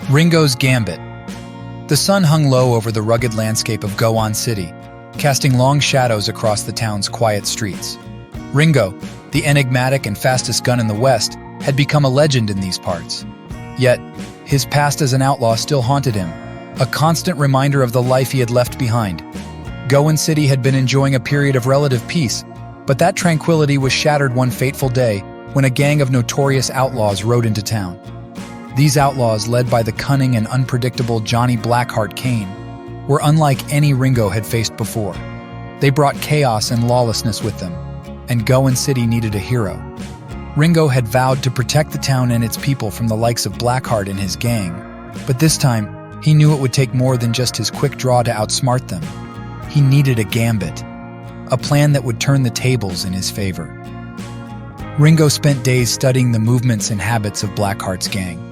Ringo's Gambit. The sun hung low over the rugged landscape of Goan City, casting long shadows across the town's quiet streets. Ringo, the enigmatic and fastest gun in the West, had become a legend in these parts. Yet, his past as an outlaw still haunted him, a constant reminder of the life he had left behind. Goan City had been enjoying a period of relative peace, but that tranquility was shattered one fateful day when a gang of notorious outlaws rode into town. These outlaws, led by the cunning and unpredictable Johnny Blackheart Kane, were unlike any Ringo had faced before. They brought chaos and lawlessness with them, and Goan City needed a hero. Ringo had vowed to protect the town and its people from the likes of Blackheart and his gang, but this time, he knew it would take more than just his quick draw to outsmart them. He needed a gambit, a plan that would turn the tables in his favor. Ringo spent days studying the movements and habits of Blackheart's gang.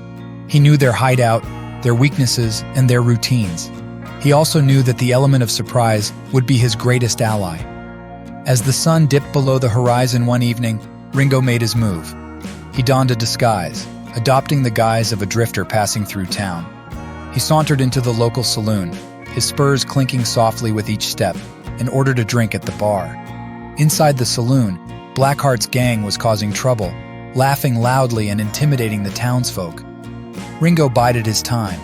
He knew their hideout, their weaknesses, and their routines. He also knew that the element of surprise would be his greatest ally. As the sun dipped below the horizon one evening, Ringo made his move. He donned a disguise, adopting the guise of a drifter passing through town. He sauntered into the local saloon, his spurs clinking softly with each step, and ordered a drink at the bar. Inside the saloon, Blackheart's gang was causing trouble, laughing loudly and intimidating the townsfolk. Ringo bided his time,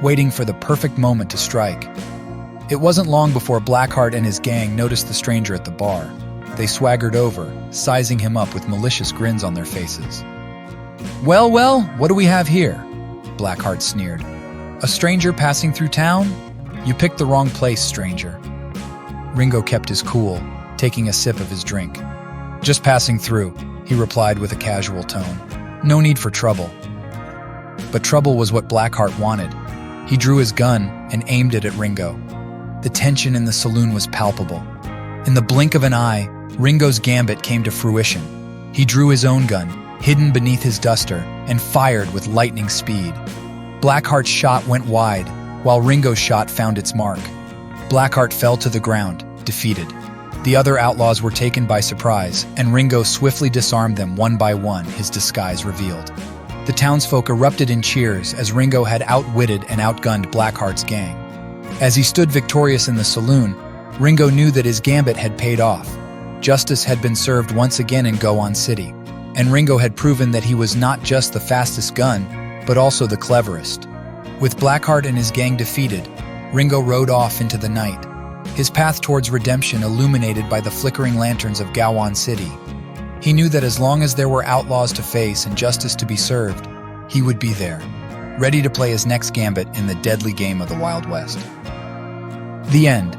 waiting for the perfect moment to strike. It wasn't long before Blackheart and his gang noticed the stranger at the bar. They swaggered over, sizing him up with malicious grins on their faces. Well, what do we have here?" Blackheart sneered. "A stranger passing through town? You picked the wrong place, stranger." Ringo kept his cool, taking a sip of his drink. "Just passing through," he replied with a casual tone. "No need for trouble." But trouble was what Blackheart wanted. He drew his gun and aimed it at Ringo. The tension in the saloon was palpable. In the blink of an eye, Ringo's gambit came to fruition. He drew his own gun, hidden beneath his duster, and fired with lightning speed. Blackheart's shot went wide, while Ringo's shot found its mark. Blackheart fell to the ground, defeated. The other outlaws were taken by surprise, and Ringo swiftly disarmed them one by one, his disguise revealed. The townsfolk erupted in cheers as Ringo had outwitted and outgunned Blackheart's gang. As he stood victorious in the saloon, Ringo knew that his gambit had paid off. Justice had been served once again in Goan City, and Ringo had proven that he was not just the fastest gun, but also the cleverest. With Blackheart and his gang defeated, Ringo rode off into the night, his path towards redemption illuminated by the flickering lanterns of Goan City. He knew that as long as there were outlaws to face and justice to be served, he would be there, ready to play his next gambit in the deadly game of the Wild West. The end.